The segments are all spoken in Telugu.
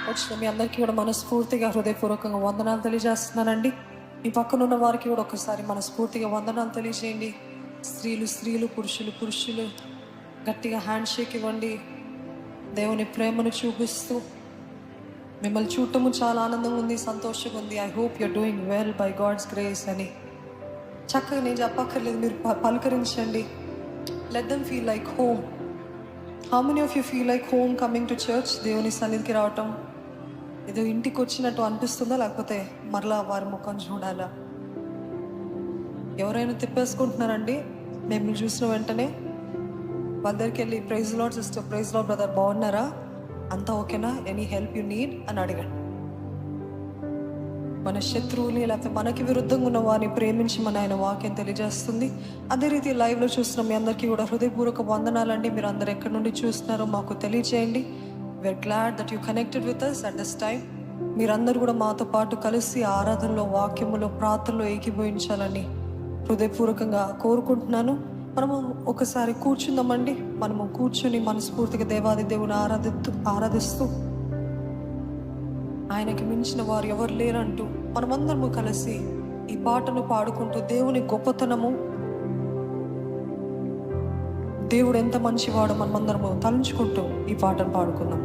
వచ్చిన మీ అందరికీ కూడా మనస్ఫూర్తిగా హృదయపూర్వకంగా వందనాలు తెలియజేస్తున్నానండి. మీ పక్కన ఉన్న వారికి కూడా ఒకసారి మనస్ఫూర్తిగా వందనాలు తెలియజేయండి. స్త్రీలు పురుషులు గట్టిగా హ్యాండ్ షేక్ ఇవ్వండి. దేవుని ప్రేమను చూపిస్తూ మిమ్మల్ని చూడటము చాలా ఆనందంగా ఉంది, సంతోషంగా ఉంది. I hope you're doing well by God's grace అని చక్కగా నేను చెప్పక్కర్లేదు, మీరు పలకరించండి. Let them feel like home. How many of you feel like home coming to church? దేవుని సన్నిధికి రావటం ఏదో ఇంటికి వచ్చినట్టు అనిపిస్తుందా, లేకపోతే మరలా వారి ముఖం చూడాలా? ఎవరైనా తిప్పేసుకుంటున్నారండి మిమ్మల్ని చూసిన వెంటనే? వాళ్ళ దగ్గరికి వెళ్ళి praise Lord sister, praise Lord brother, బాగున్నారా, అంతా ఓకేనా, ఎనీ హెల్ప్ యూ నీడ్ అని అడగండి. మన శత్రువుని లేకపోతే మనకి విరుద్ధంగా ఉన్న వారిని ప్రేమించి మన ఆయన వాక్యం తెలియజేస్తుంది. అదే రీతి లైవ్లో చూస్తున్న మీ అందరికీ కూడా హృదయపూర్వక వందనాలండి. మీరు అందరు ఎక్కడి నుండి చూస్తున్నారో మాకు తెలియజేయండి. We're glad that you connected with us at this time. మీరందరూ కూడా మాతో పాటు కలిసి ఆరాధనలో, వాక్యములో, ప్రార్థనలో ఏకీభవించాలని హృదయపూర్వకంగా కోరుకుంటున్నాను. మనము ఒకసారి కూర్చుందామండి. మనము కూర్చుని మనస్ఫూర్తిగా దేవాది దేవుని ఆరాధిస్తూ ఆయనకి మించిన వారు ఎవరు లేరంటూ మనమందరము కలిసి ఈ పాటను పాడుకుంటూ దేవుని గొప్పతనము, దేవుడు ఎంత మంచివాడో మనమందరము తలంచుకుంటూ ఈ పాటను పాడుకుందాం.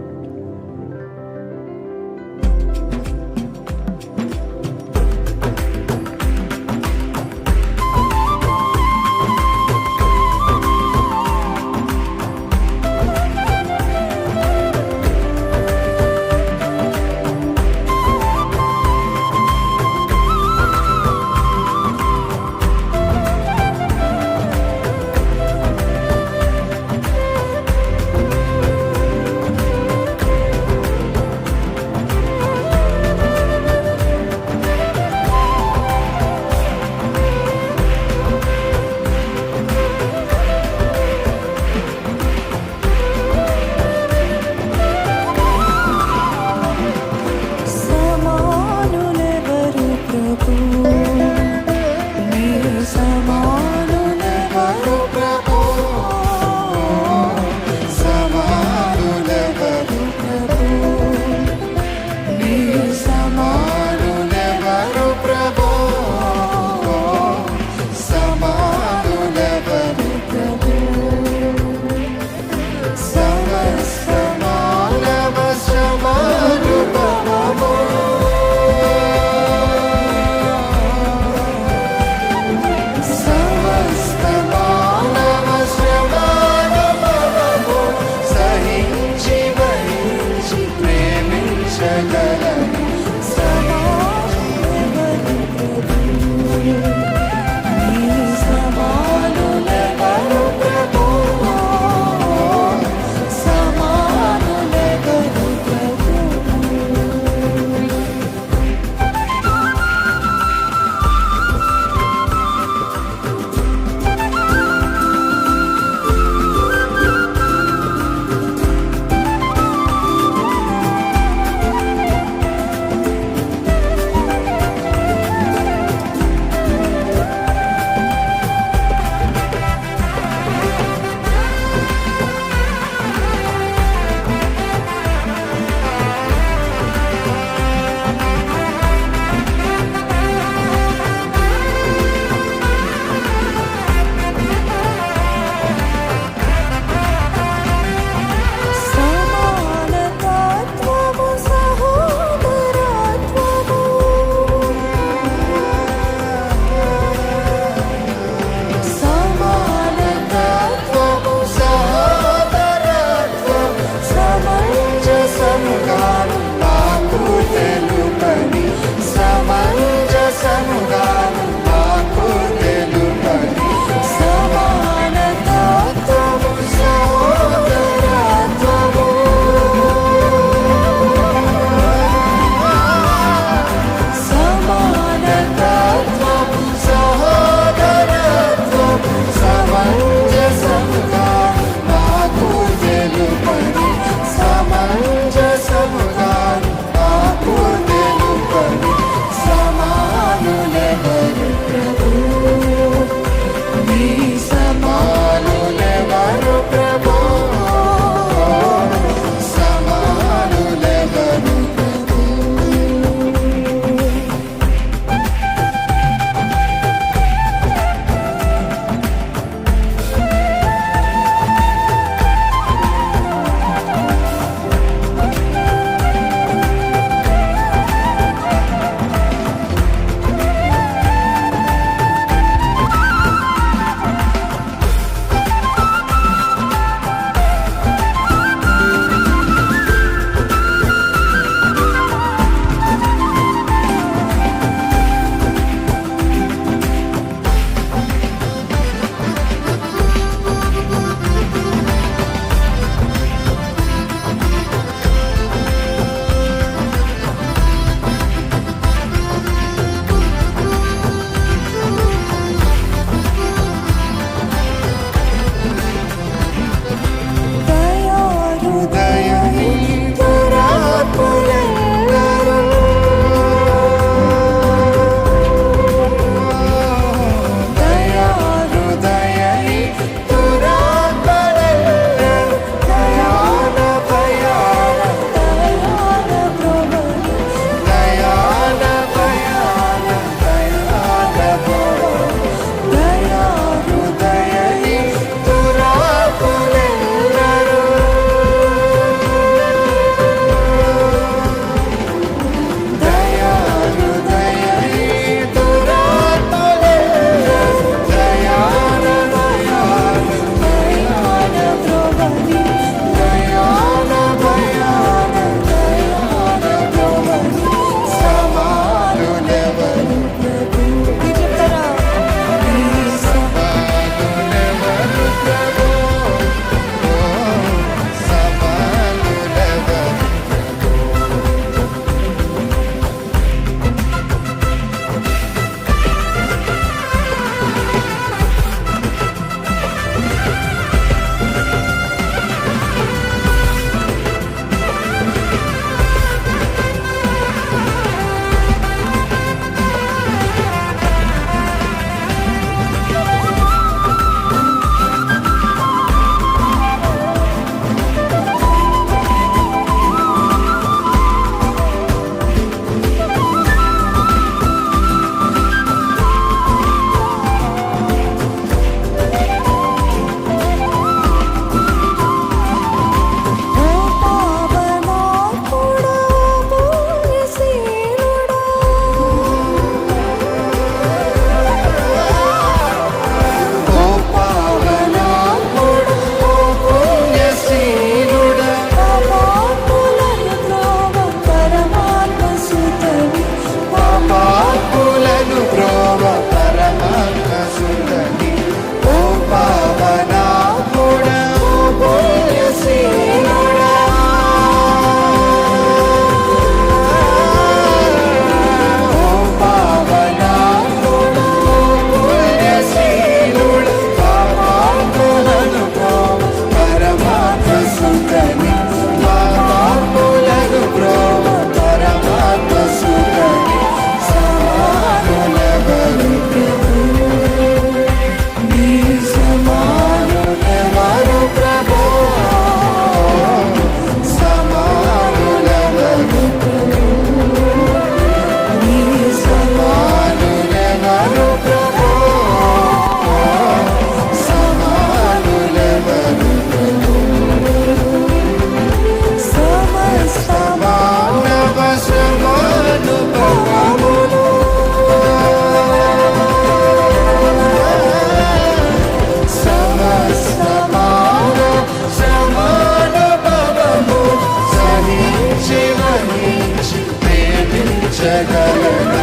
వహించి ప్రేమించగలను,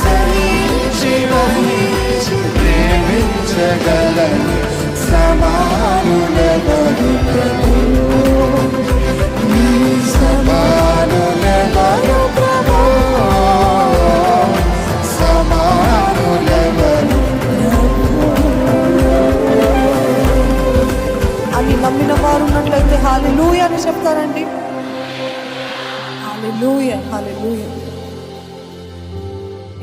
సహించి వహించి ప్రేమించగలను, సమానులెవరు ప్రభు, నీ సమానులెవరు ప్రభు, సమానులెవరు అని నమ్మిన వారు ఉన్నట్లయితే హల్లెలూయా అని చెప్తారండి. హల్లెలూయా, హల్లెలూయా.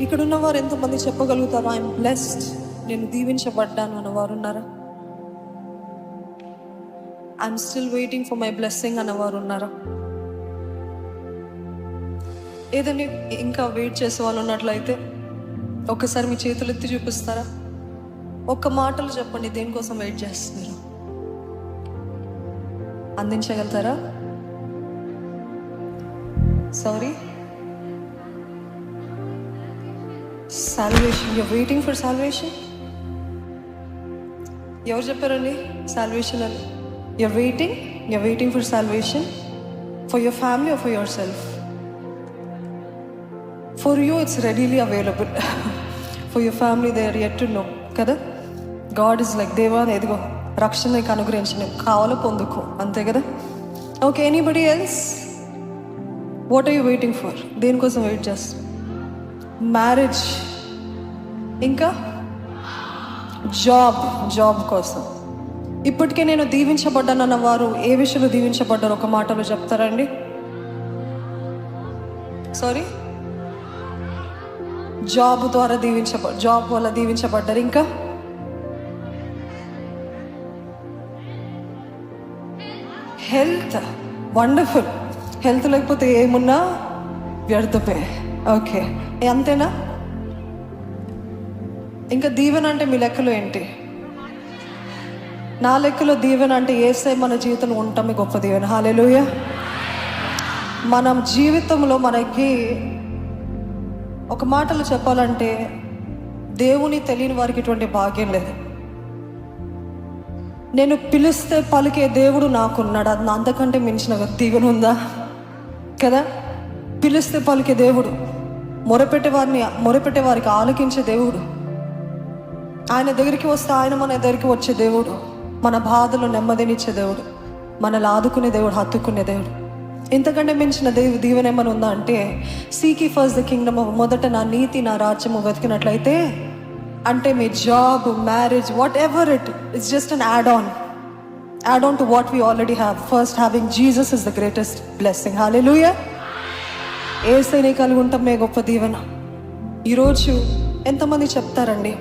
ఇక్కడ ఉన్న వారు ఎంతమంది చెప్పగలుగుతారు ఐఎమ్ బ్లెస్డ్, నేను దీవించబడ్డాను అన్నవారు ఉన్నారా? I'm still waiting for my blessing అన్నవారు ఉన్నారా? ఏదని ఇంకా వెయిట్ చేసే వాళ్ళు ఉన్నట్లయితే ఒక్కసారి మీ చేతులు ఎత్తి చూపిస్తారా? ఒక్క మాటలు చెప్పండి, దేనికోసం వెయిట్ చేస్తున్నారు? అందించగలుగుతారా? Sorry, salvation. You're waiting for salvation. ఎవరు చెప్పారండి సాల్వేషన్ అని? You're waiting for salvation for your family or for yourself? For you it's readily available, for your family they are yet to know కదా. గాడ్ ఇస్ లైక్, దేవా ఎదిగో రక్షణ నీకు అనుగ్రహించిన, కావాలో పొందుకో, అంతే కదా. Okay, anybody else? What are you waiting for? దేనికోసం వెయిట్ చేస్తా? మ్యారేజ్, ఇంకా జాబ్ కోసం. ఇప్పటికే నేను దీవించబడ్డానన్న వారు ఏ విషయంలో దీవించబడ్డారు ఒక మాటలో చెప్తారండి? సారీ, జాబ్ ద్వారా జాబ్ వల్ల దీవించబడ్డారు. ఇంకా హెల్త్, వండర్ఫుల్. హెల్త్ లేకపోతే ఏమున్నా వ్యర్థమే. ఓకే, అంతేనా? ఇంకా దీవెన అంటే మీ లెక్కలో ఏంటి? నా లెక్కలో దీవెన అంటే యేసయ్య మన జీవితంలో ఉండటమే గొప్ప దీవెన. హల్లెలూయా. మనం జీవితంలో మనకి ఒక మాటలు చెప్పాలంటే దేవుని తెలియని వారికి ఇటువంటి భాగ్యం లేదు. నేను పిలిస్తే పలికే దేవుడు నాకున్నాడు, అది అంతకంటే మించిన దీవెన ఉందా? కదా. పిలిస్తే పలికే దేవుడు, మొరపెట్టే వారికి ఆలకించే దేవుడు, ఆయన దగ్గరికి వస్తే ఆయన మన దగ్గరికి వచ్చే దేవుడు, మన బాధలు నెమ్మదినిచ్చే దేవుడు, మనల్ని ఆదుకునే దేవుడు, హత్తుకునే దేవుడు. ఇంతకంటే మించిన దీవెన ఏమైనా ఉందా అంటే, seek ye first the kingdom of, మొదట నా నీతి నా రాజ్యము వెతికినట్లయితే, అంటే మీ job, marriage, whatever it's just an add on to what we already have. First having Jesus is the greatest blessing. Hallelujah. యేసయ్యని కలిగి ఉండటమే గొప్ప దీవెన. ఈరోజు ఎంతమంది చెప్తారండి,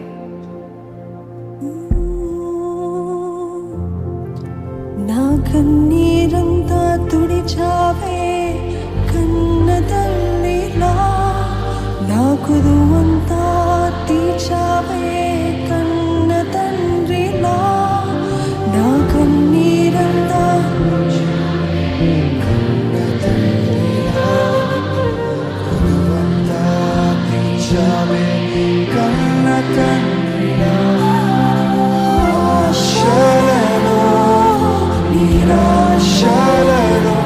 నా కన్నీరంతా తుడిచావే కన్న తల్లిలా, నా కుదువంతా తీర్చావే కన్న తండ్రిలా, నా కన్నీరంతా కన్న తండ్రిలా, కుదువంతా తీర్చావే కన్న తండ్రిలా, ఆశలను నిరాశలను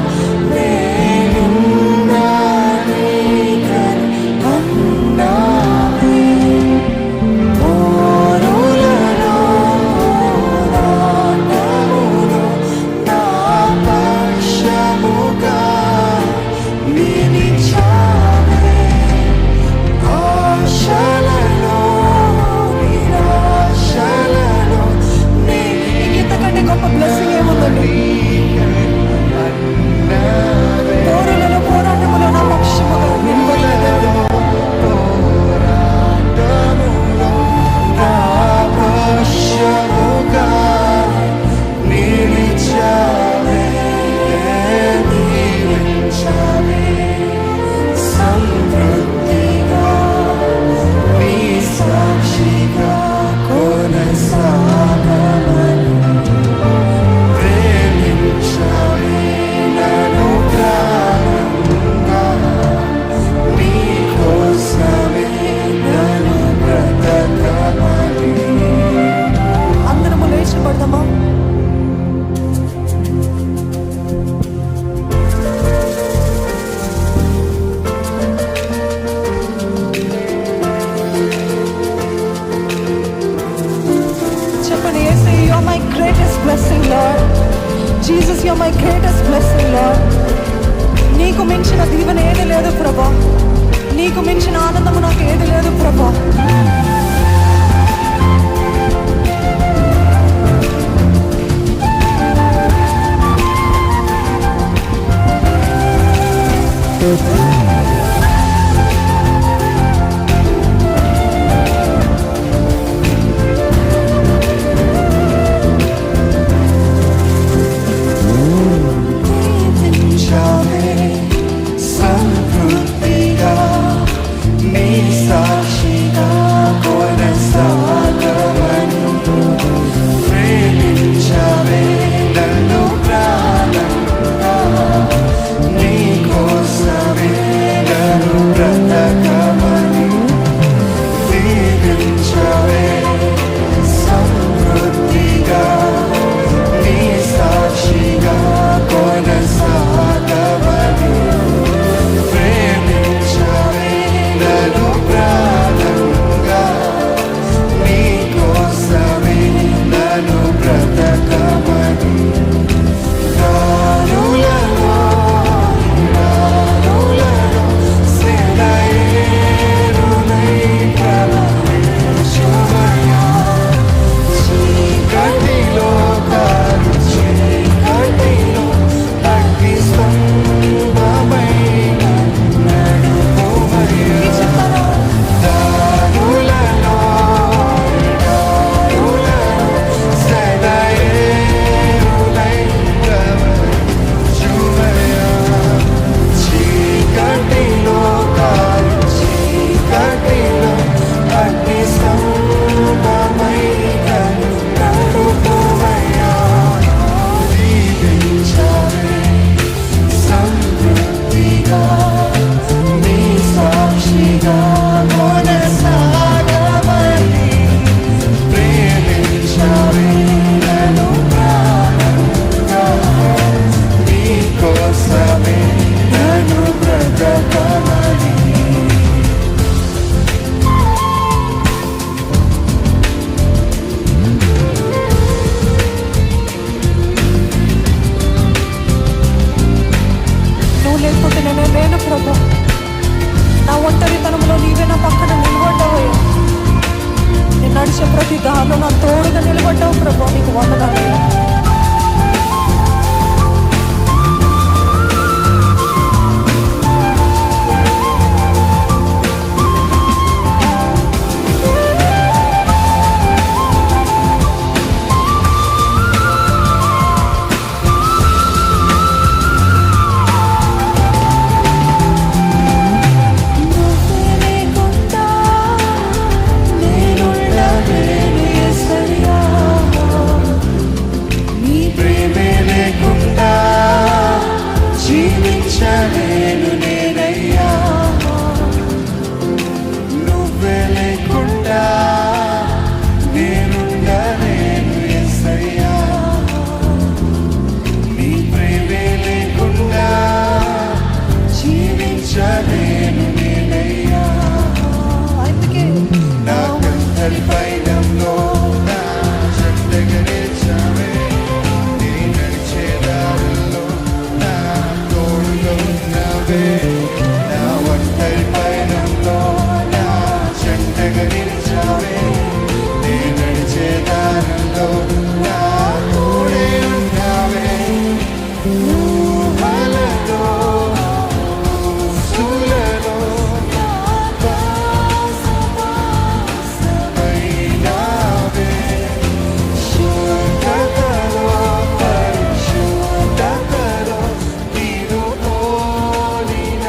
దీవెన ఏది లేదు ప్రభా, నీకు మించిన ఆనందము నాకు ఏది లేదు ప్రభా. సమృద్ధిగా నీ సాక్షిగా కొనసాగమని ప్రేమించవే నన్ను ప్రాణంగా, నీ కోసమే నన్ను బ్రతకమని దీవించవే సమృద్ధిగా నీ సాక్షిగా కొనసాగమని ప్రేమించవే నన్ను ప్రాణంగా, నీ కోసమే నన్ను బ్రతకమని గాలులలో సెలయేరులై ప్రవహించుమయ్యా, చీకటిలో కారు చీకటిలో అగ్ని స్తంభమై నడుపుమయ్యా, దారులలో సెలయేరులై ప్రవహించుమయ్యా, చీకటిలో కారు చీకటిలో అగ్ని స్తంభమై నడుపుమయ్యా, దీవించవే సమృద్ధిగా నీ సాక్షిగా కొనసాగమని ప్రేమించవే నన్ను ప్రాణంగా, నీ కోసమే నన్ను బ్రతకమని. నువ్వు లేకపోతే నేను లేను ప్రభా. నా ఒంటరితనంలో నీవే నా పక్కన నిలబడ్డావయ్యా. నేను నడిచే ప్రతి దారిలో నా తోడుగా నిలబడ్డావు ప్రభా, నీకు వందనాలయ్యా. నువ్వే లేకుండా నేనుండలేను యేసయ్యా, నీ ప్రేమే లేకుండా జీవించలేను నేనయ్యా, నువ్వే లేకుండా నేనుండలేను యేసయ్యా, నీ ప్రేమే లేకుండా జీవించలేను నేనయ్యా, అందుకే నా కంటల్ పైనంలో నా జంటగా నిలిచావే, నీ నడిచే దారుల్లో నా తోడుగా ఉన్నావే, నా ఒంటరి పైనంలో నా జంటగా నిలిచావే, నీ నడిచే దారుల్లో నా తోడే ఉన్నావే, ఊహలలో ఊసులలో అయినావే, శుద్ధతలో పరిశుద్ధతలో నీరు పోలిన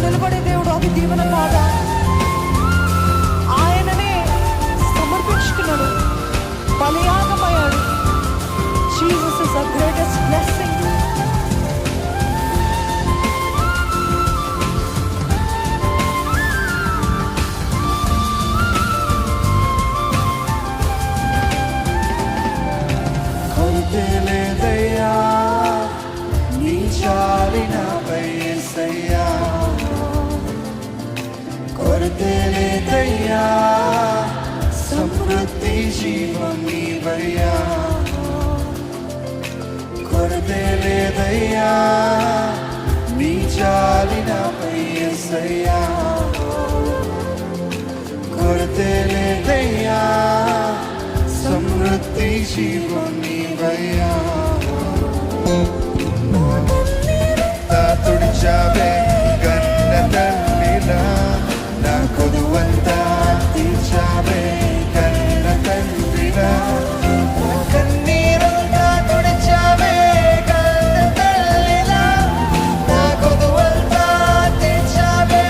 నిలబడే దేవుడు, అది దీవెన కాదా? ఆయననే సమర్పించుకున్నాడు, బలియాగమయ్యాడు. Jesus is the greatest blessing. కొరతే లేదయ్యా నీ చాలి నాపై యేసయ్యా, కొరతే లేదయ్యా సమృద్ధి జీవం నీవయ్యా, కొరతే లేదయ్యా నీ చాలి నాపై యేసయ్యా, కొరతే లేదయ్యా సమృద్ధి జీవం నీవయ్యా. తుడిచావే కన్న తల్లిలా, నా కొదువంతా తీర్చావే కన్న తండ్రిలా, కన్నీరు నా తుడిచావే కన్న తల్లిలా, నా కొదువంతా తీర్చావే.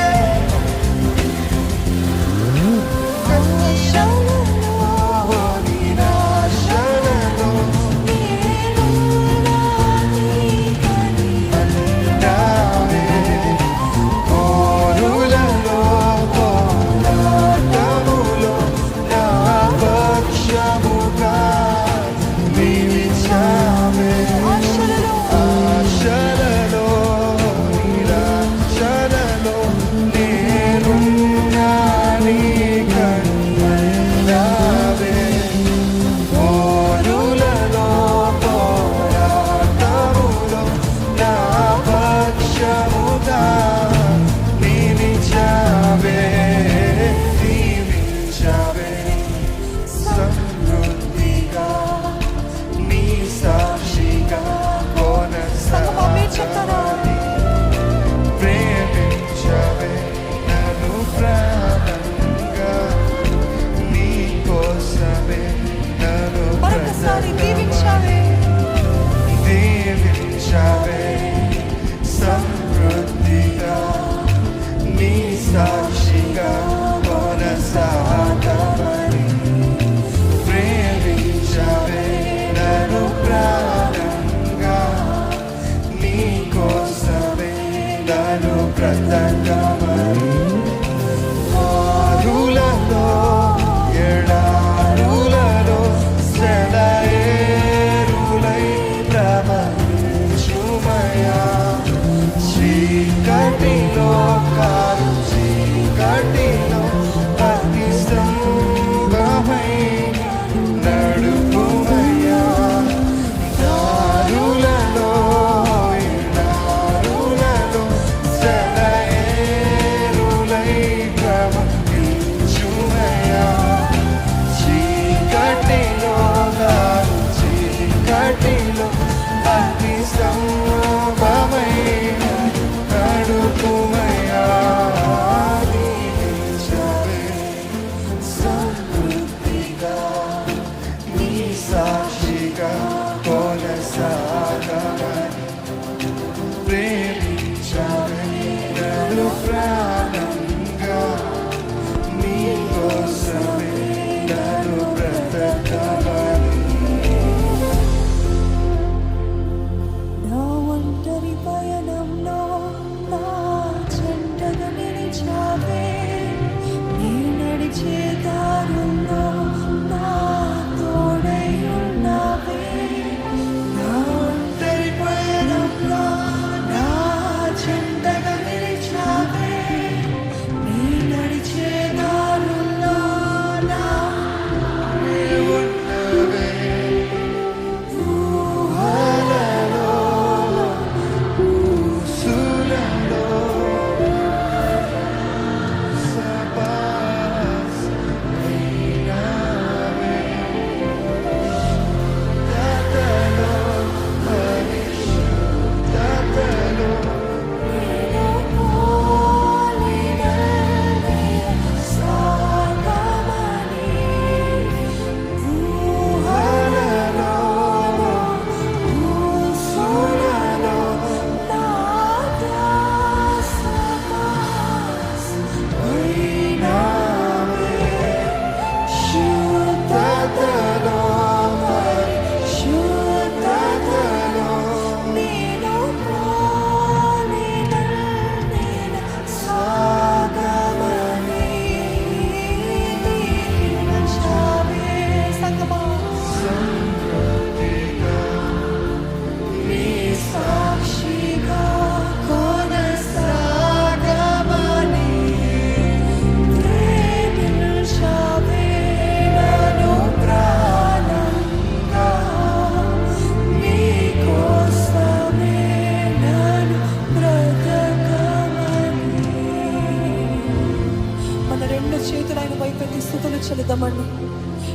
పైపెత్తి స్తుతులు చెల్లిద్దామండి.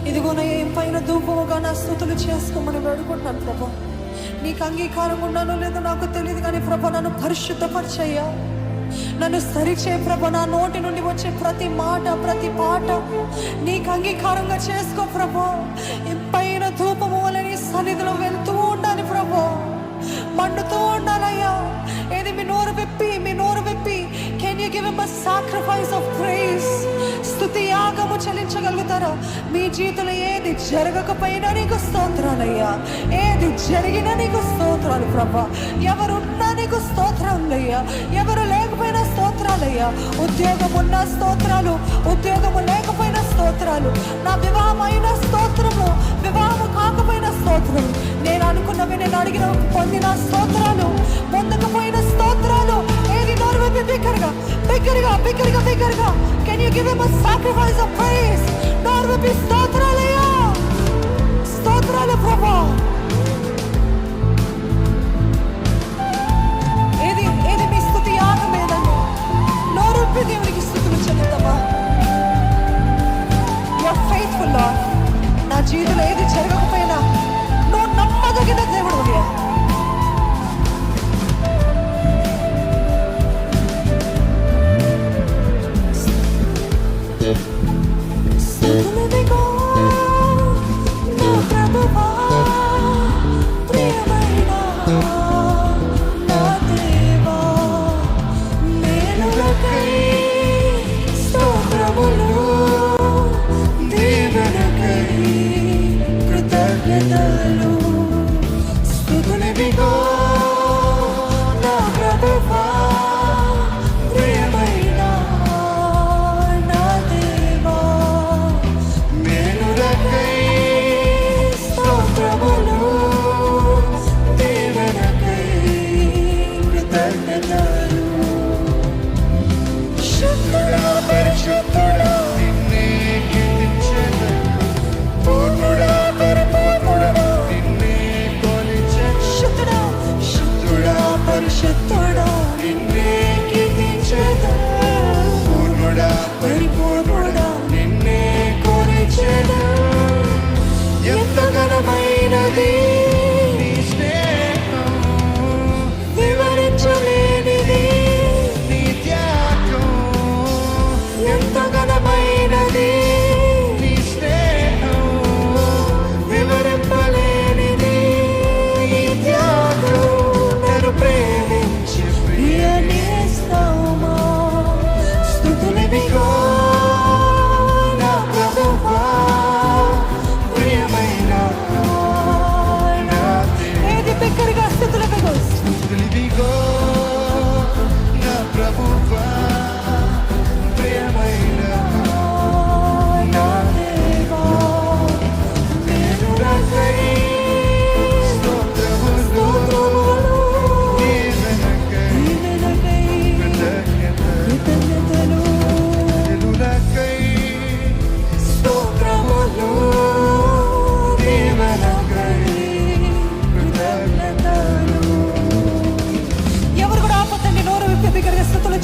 ఇదిగో నా ఏం పైన ధూపముగా నా స్తుతులు చేసుకోమని వేడుకుంటున్నాను ప్రభా. నీకు అంగీకారం ఉన్నానో లేదో నాకు తెలియదు కానీ ప్రభా నన్ను పరిశుద్ధపరిచయ్యా, నన్ను సరిచే ప్రభా. నా నోటి నుండి వచ్చే ప్రతి మాట ప్రతి పాట నీకు అంగీకారంగా చేసుకో ప్రభా. పైన ధూపము వల్ల నీ సన్నిధిలో వెళ్తూ ఉండాలి ప్రభా, మండుతూ ఉండాలయ్యా. ఏది మీ నోరు విప్పి can you give him a sacrifice of praise? స్తుతి యాగము చెల్లించగలుగుతారా? మీ జీవితంలో ఏది జరగకపోయినా నీకు స్తోత్రాలయ్యా, ఏది జరిగినా నీకు స్తోత్రాలు ప్రభా. ఎవరున్నా నీకు స్తోత్రాలయ్యా, ఎవరు లేకపోయినా స్తోత్రాలయ్యా. ఉద్యోగం ఉన్న స్తోత్రాలు, ఉద్యోగము లేకపోయినా స్తోత్రాలు. నా వివాహం అయిన స్తోత్రము, వివాహము కాకపోయినా స్తోత్రము. నేను అనుకున్నవి నేను అడిగిన పొందిన స్తోత్రాలు, పొందకపోయిన స్తోత్రాలు. ఏది నోరు విప్పి బిగ్గరగా can you give him a sacrifice of praise? నోరు విప్పి స్తోత్రాలయ్యా, స్తోత్రాలు ప్రభా. ఏది మీ స్తుతి యాగం ఏదండి? నోరు విప్పి దేవునికి స్తుతులు చెల్లిద్దామా? You are faithful Lord. నా జీవితంలో ఏది జరగకపోయినా నువ్వు నమ్మదగిన దేవుడు.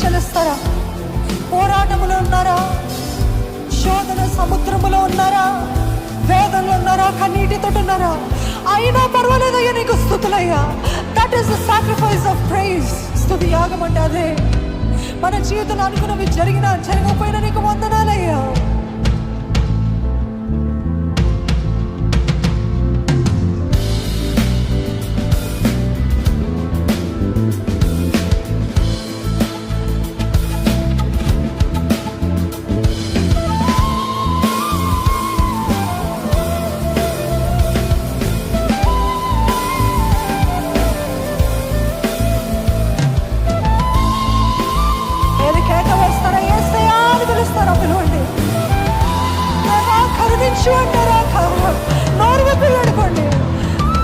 చెల్లిస్తారా? పోరాటములో ఉన్నారా? శోధన సముద్రములో ఉన్నారా? వేదనలో ఉన్నారా? కన్నీటితో ఉన్నారా? అయినా పర్వాలేదయ్యా, నీకు స్తుతులయ్యా. That is the sacrifice of praise. స్తుతి యాగం అంటే అదే. మన జీవితంలో అనుకున్నవి జరగకపోయినా నీకు వందనాలయ్యా. నోరు విప్పి వేడుకోండి.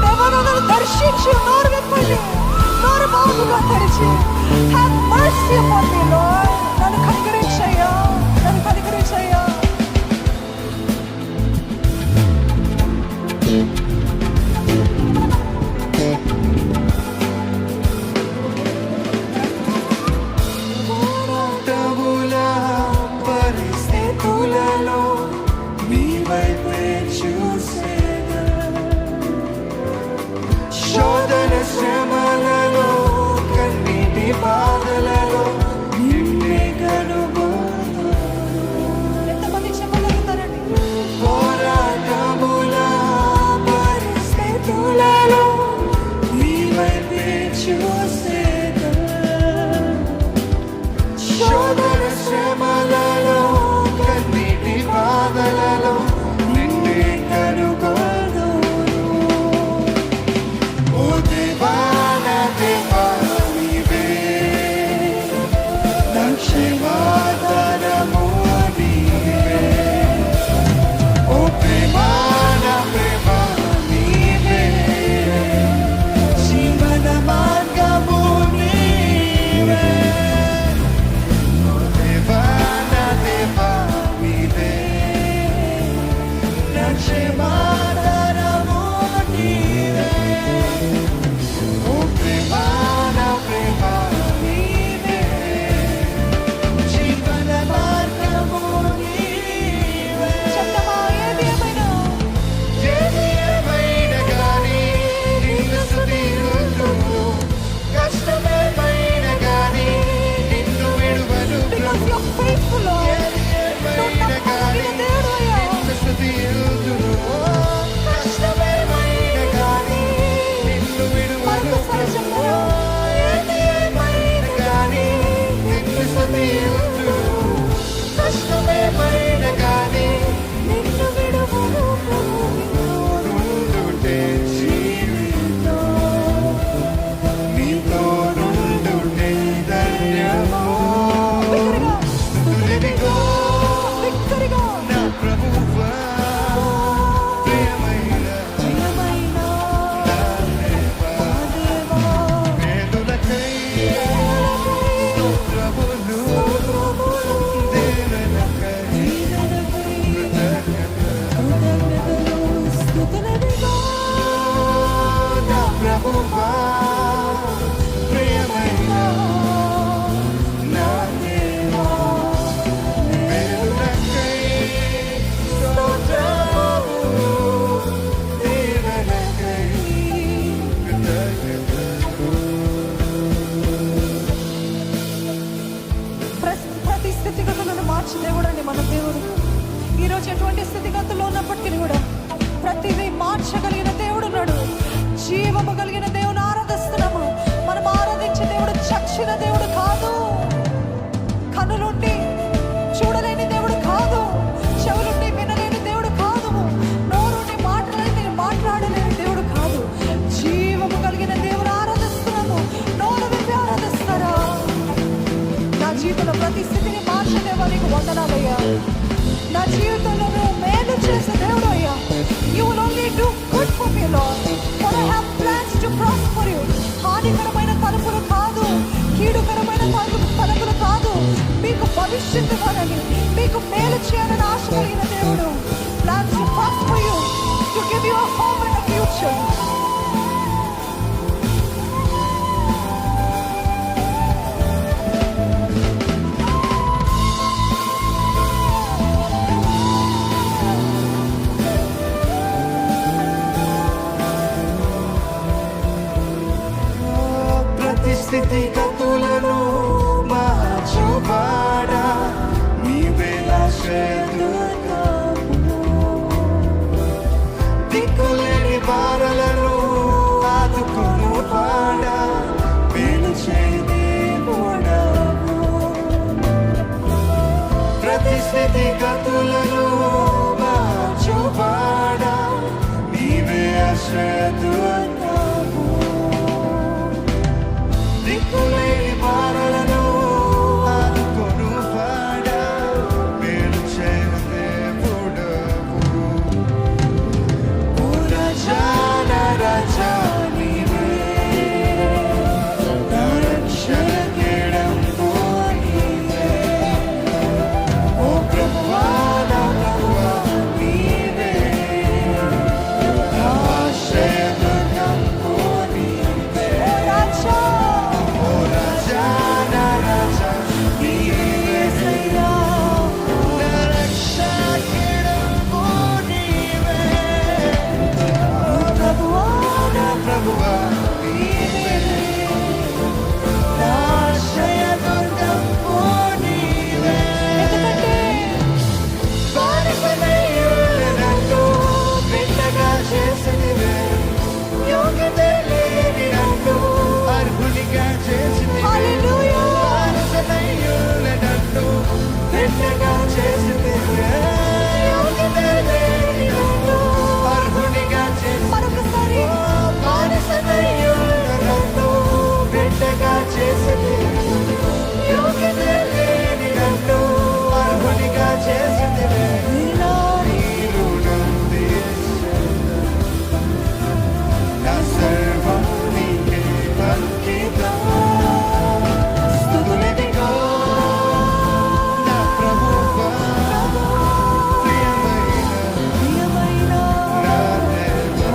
దేవనను దర్శించు. నోరు విప్పండి. నోరు బాగుగా తెరిచి have mercy upon me, Lord. నన్ను కనికరించయ్యా, నన్ను కనికరించయ్యా. పరిస్థితులలో శ్రమలలో కన్నీటి బాధలలో నిన్నే కనుగొను. ఓ దేవా నా దేవా నీవే నా క్షేమాధారము నీవే. ఓ ప్రేమ నా ప్రేమ నీవే జీవన మార్గము నీవే. ఓ దేవా నా దేవా నీవే నా క్షేమాధారము నీవే. ఓ ప్రేమ నా ప్రేమ నీవే జీవన మార్గము నీవే. చెప్తామా ఏది ఏమైనా ఏది ఏమైనా గానీ నిన్ను స్తుతింతును. కష్టమేమైనా గానీ నిన్ను విడువను because Prabhu. you're faithful, Lord. ఏది ఏమైనా గానీ నిన్ను స్తుతింతును. కష్టమేమైనా గానీ నిన్ను విడువను ప్రభు. ఏది ఏమైనా గానీ నిన్ను స్తుతింతును. కష్టమేమైనా గానీ నిన్ను విడువను ప్రభు. నుండుటే జీవితం నీతో నుండుటే ధన్యము. బిగ్గరగా, స్తుతులిదిగో బిగ్గరగా. నా ప్రభువా ప్రియమైన ప్రియమైన నా దేవా. నా దేవా, వేదులకై స్తోత్రములు దేవలకై కృతజ్ఞతలు, స్తుతులదిగో. నా ప్రభువా ప్రియమైన నా దేవా. వేదులకై స్తోత్రములు దేవలకై కృతజ్ఞతలు. ప్రతి స్థితిగతులను మార్చి దేవుడండి మన దేవుడు. ఈరోజు ఎటువంటి స్థితిగతుల్లో ఉన్నప్పటికీ కూడా ప్రతిదీ మార్చగలిగిన దేవుడు ఉన్నాడు. జీవము కలిగిన దేవుని ఆరాధిస్తున్నాము. మనం ఆరాధించే దేవుడు చచ్చిన దేవుడు కాదు. కనులుండి చూడలేని దేవుడు కాదు. చెవులుండి వినలేని దేవుడు కాదు. నోరుండి మాట్లాడలేని దేవుడు కాదు. జీవము కలిగిన దేవుడు ఆరాధిస్తున్నాము. నోరు విప్పి ఆరాధిస్తారా? నా జీవితంలో ప్రతి స్థితిని మార్చలేవా? నీకు వందనాలయ్యా. నా జీవితంలో నువ్వు మేలు చేసే దేవుడు అయ్యా. You will only do good for me, Lord. For I have plans to prosper you. హానికరమైన తలుపులు కాదు, కీడుకరమైన తలుపులు కాదు. మీకు భవిష్యత్తు కాదని, మీకు మేలు చేయాలని ఆశ కలిగిన దేవుడు. Plans to prosper you, to give you a home and a future. ప్రతి స్థితిగతులను మార్చువాడా నీవే నా శ్రేయదుర్గము. దిక్కులేని వారలను ఆదుకొనువాడా మేలు చేయి దేవుడవు. ప్రతి స్థితిగతులను మార్చువాడా నీవే ఆశ్రయదుర్గము. దిక్కులేని వారలను ఆదుకొనువాడా మేలు చేయు దేవుడవు. ఓ రాజా నా రాజా నీవే నా రక్షణ కేడము నీవే. ఓ ప్రభువా నా ప్రభువా నీవే నా ఆశ్రయ బిడ్డగా చేసితివే. యోగ్యత లేని నన్ను అర్హునిగా చేసి మరొకసారి బానిసనయ్యున్న నన్ను బిడ్డగా చేసితివే. యోగ్యత లేని నన్ను అర్హునిగా చేసితివే. నీ రుణం తీర్చెదను. నా సర్వం నీకే అంకితం. స్తుతులిదిగో నా ప్రభువా, ప్రియమైన నా దేవా.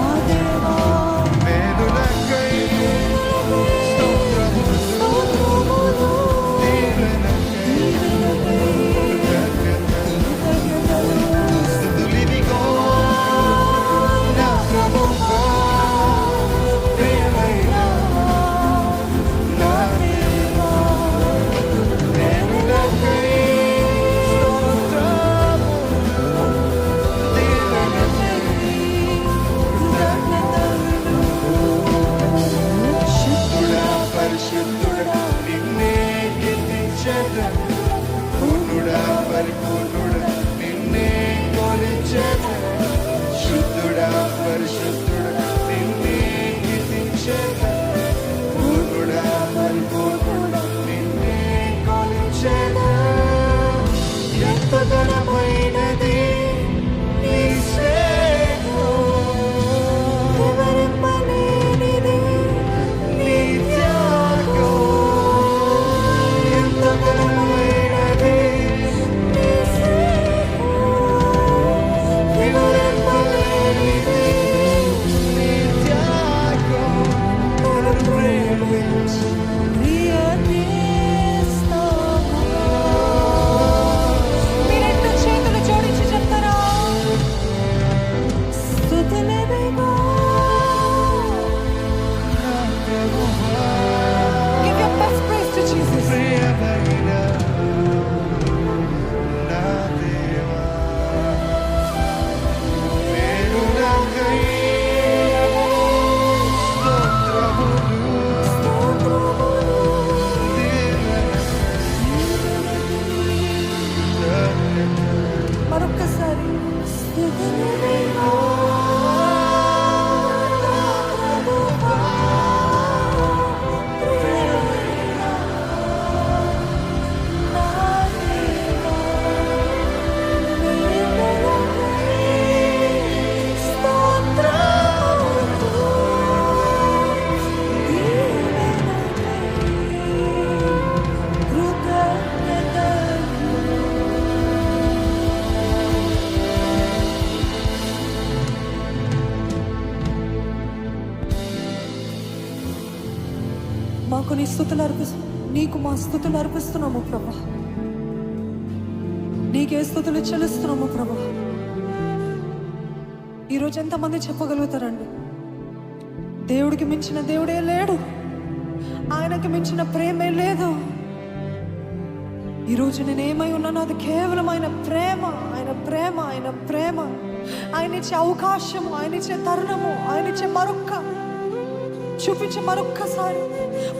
వేడులకై స్తోత్రములు, దీవెనకై కృతజ్ఞతలు. స్తుతులిదిగో నా ప్రభువా, ప్రియమైన నా దేవా. వేడులకై స్తోత్రములు, దీవెనకై కృతజ్ఞతలు. శుద్ధుడా పరిశుద్ధుడా నిన్నే కీర్తించెదను. పూర్ణుడా పరిపూర్ణుడా నిన్నే కొలిచెదను. శుద్ధుడా పరిశుద్ధుడా నిన్నే కీర్తించెదను. పూర్ణుడా పరిపూర్ణుడా నిన్నే కొలిచెదను. ఎంత ఘనమైనది నీ స్నేహం, వివరింపలేనిది నీ త్యాగం. ఎంత ఘనమైనది నీ స్నేహం, వివరింపలేనిది నీ త్యాగం. నన్ను ప్రేమించి మీరు రెండు చేతులు జోడించి చెప్తారా? స్తుతులిదిగో. నా ప్రభువా, Give your best praise to Jesus. ప్రియమైన నా దేవా. వేడులకై స్తోత్రములు, దీవెనకై మరొకసారి స్తుతులిదిగో. మాకు నీ స్తుతులు నీకు మా స్తుతులు అర్పిస్తున్నాము ప్రభా. నీకే స్తుతులు చెల్లిస్తున్నాము ప్రభా. ఈరోజు ఎంతమంది చెప్పగలుగుతారండి, దేవుడికి మించిన దేవుడే లేడు, ఆయనకి మించిన ప్రేమే లేదు. ఈరోజు నేనేమై ఉన్నానో అది కేవలం ఆయన ప్రేమ, ఆయన ప్రేమ, ఆయన ప్రేమ. ఆయన ఇచ్చే అవకాశము, ఆయన ఇచ్చే తరుణము, ఆయన ఇచ్చే చూపించే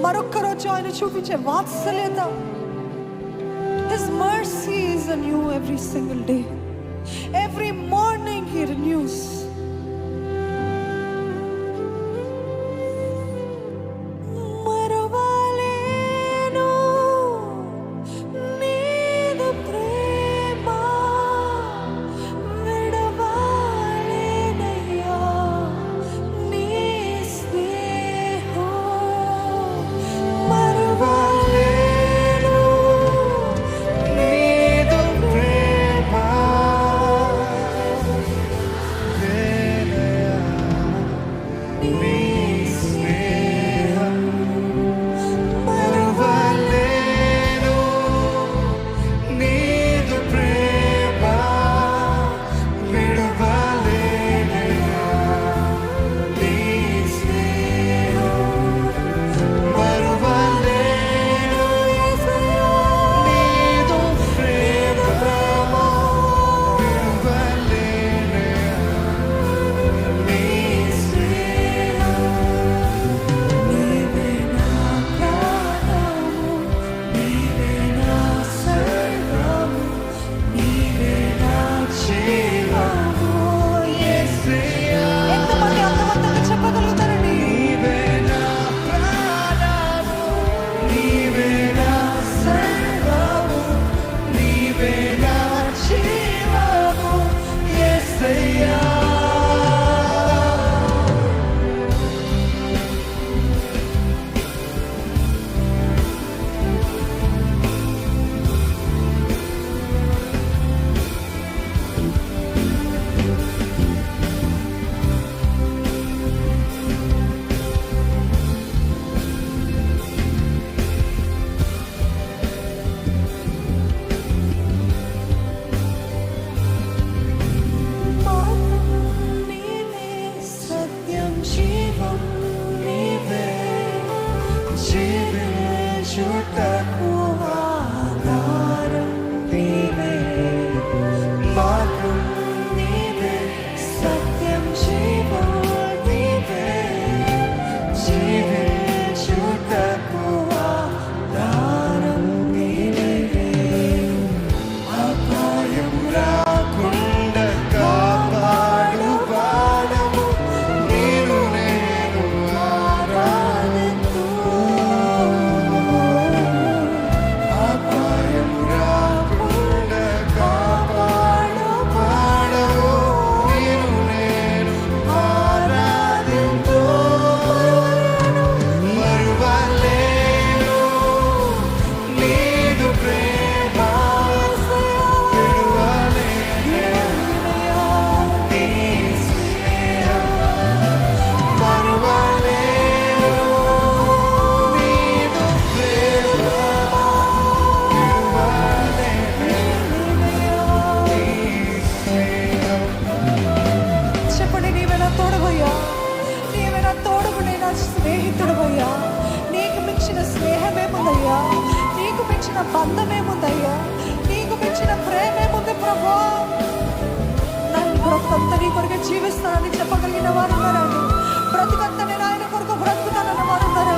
మరొక్క రోజు ఆయన చూపించే వాత్సల్యత. His mercy is anew every single day. Every morning he renews. మరువలేను నీదు ప్రేమ, విడవలేనయ్యా నీ స్నేహం. మరువలేను నీదు ప్రేమ, మించిన బంధమేముందయ్యా, నీకు మించిన ప్రేమేముంది ప్రభా. నన్ను బ్రతుకంతా నీ కొరకు జీవిస్తానని చెప్పగలిగిన వారు ఉన్నారండి. బ్రతుకంతా నేను ఆయన కొరకు బ్రతుకుతానన్న వారు ఉన్నారా?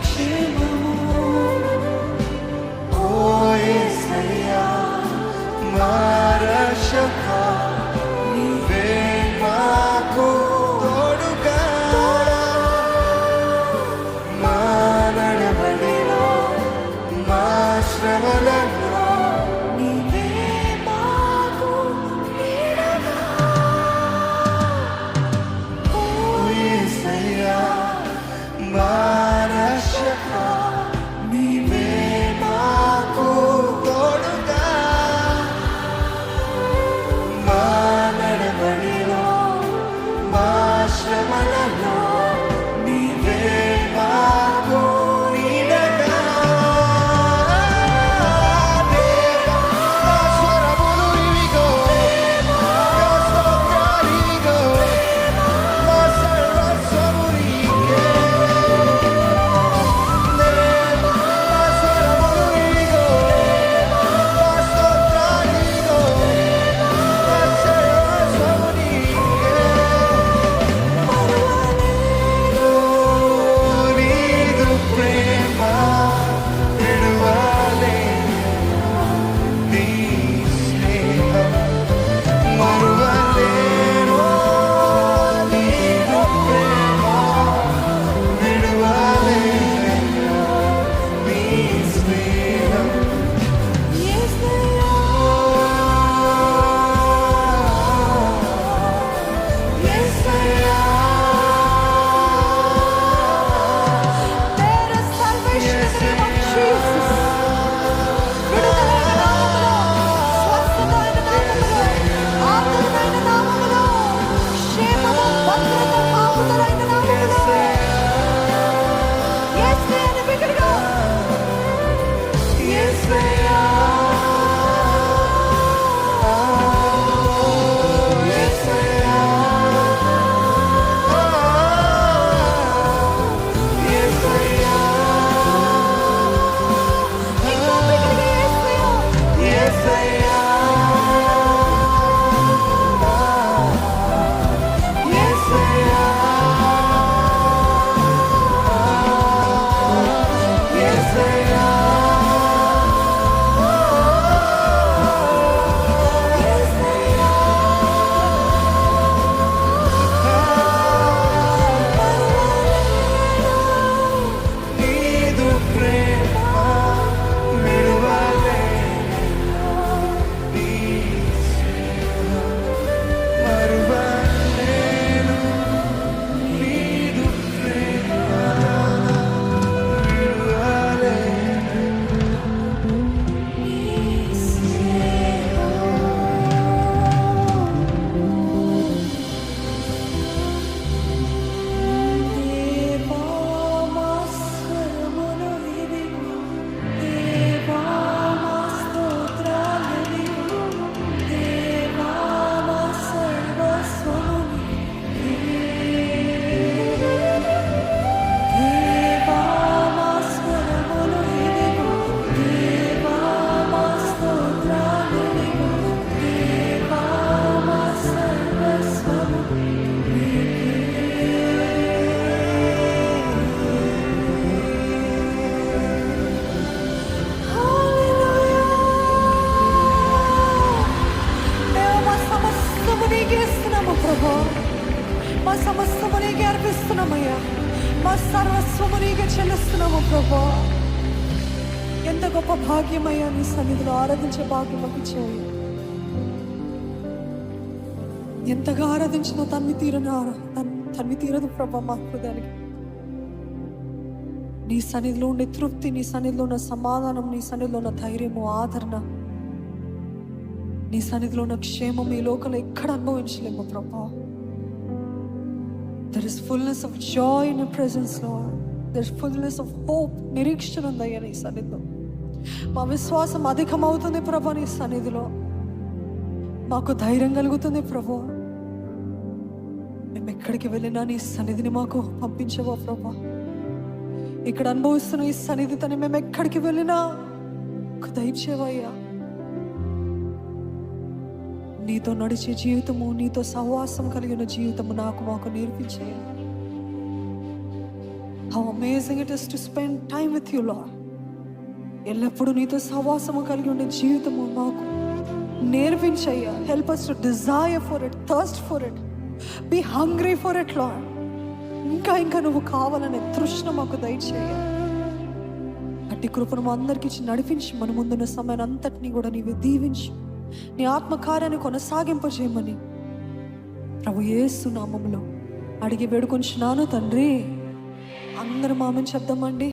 క్షేమము క్షేమము. ఓ యేసయ్యా మా రక్షక నీవే మాకు తోడుగా మా నడవడిలో మా శ్రమలలో నీవే మాకు నీడగా. ఓ యేసయ్యా మా రక్షక నీవే మాకు తోడుగా మా నడవడిలో మా శ్రమలలో నీవే మాకు నీడగా. దేవా మా స్వరములు ఇవిగో, మా స్తోత్రాలు ఇవిగో, మా సర్వస్వము నీకే. దేవా మా స్వరములు ఇవిగో, మా స్తోత్రాలు ఇవిగో, మా సర్వస్వము నీకే. నీదు ప్రేమ విడువలేను, నీ స్నేహం మరువలేను. నీదు ప్రేమ విడువలేను, నీ స్నేహం యేసయ్యా, యేసయ్యా. There is salvation in the name of Jesus. విడుదలైన నామములో, స్వస్థతైన నామములో, ఆదరణైన నామములో, క్షేమము, భద్రత, కాపుదలైన నామములో. యేసయ్యని బిడ్డగా, యేసయ్యా, యేసయ్యా, యేసయ్యా, ఇంకో బిడ్డగా యేసయ్య. యేసయ్యా, యేసయ్యా, యేసయ్యా. నీదు ప్రేమ విడువలేను, నీ స్నేహం మరువలేను. నీదు ప్రేమ విడువలేను, నీ స్నేహం. దేవా మా స్వరములు ఇవిగో, దేవా మా స్తోత్రాలివిగో, దేవా మా సర్వస్వము నీవే. దేవా మా స్వరములు ఇవిగో, దేవా మా స్తోత్రాలివిగో, దేవా మా సర్వస్వము మేము మా సమస్తము నీకే ఇస్తున్నాము ప్రభు. మా సమస్తము నీకే అర్పిస్తున్నామయ్యా. మా సర్వస్వము నీకే చెల్లిస్తున్నాము ప్రభు. ఎంత గొప్ప భాగ్యమయ్యా నీ సన్నిధిలో ఆరాధించే భాగ్యం మాకు ఇచ్చావు. ఎంతగా ఆరాధించినా తన్ని తీరదు ప్రభు మా హృదయానికి. నీ సన్నిధిలో ఉండే తృప్తి, నీ సన్నిధిలో ఉన్న సమాధానం, నీ సన్నిధిలో ఉన్న ధైర్యము, ఆదరణ, నీ సన్నిధిలో ఉన్న క్షేమం ఈ లోకంలో ఎక్కడ అనుభవించలేము ప్రభా. There is fullness of joy in your presence Lord. There is fullness of hope. నిరీక్షణ ఉందయ్యా నీ సన్నిధిలో. మా విశ్వాసం అధికమవుతుంది ప్రభా నీ సన్నిధిలో. మాకు ధైర్యం కలుగుతుంది ప్రభా. మేము ఎక్కడికి వెళ్ళినా నీ సన్నిధిని మాకు పంపించవా ప్రభా. ఇక్కడ అనుభవిస్తున్న ఈ సన్నిధితోనే మేము ఎక్కడికి వెళ్ళినా దయచేవయ్యా. నీతో నడిచే జీవితము, నీతో సహవాసం కలిగిన జీవితము మాకు నేర్పించేయ. How amazing it is to spend time with you Lord. ఎల్లప్పుడూ నీతో సహవాసము కలిగి ఉండే జీవితము మాకు నేర్పించయ్యా. Help us to desire for it, thirst for it, be hungry for it Lord. ఇంకా ఇంకా నువ్వు కావాలనే తృష్ణ మాకు దయచేయ. అట్టి కృపను మా అందరికి ఇచ్చి నడిపించి మన ముందున్న సమయాన్ని అంతటినీ కూడా నీవే దీవించి నీ ఆత్మకార్యాన్ని కొనసాగింపజేయమని ప్రభు యేసు నామములో అడిగి వేడుకొంచున్నాను తండ్రి. అందరం ఆమెను చెప్దామండి.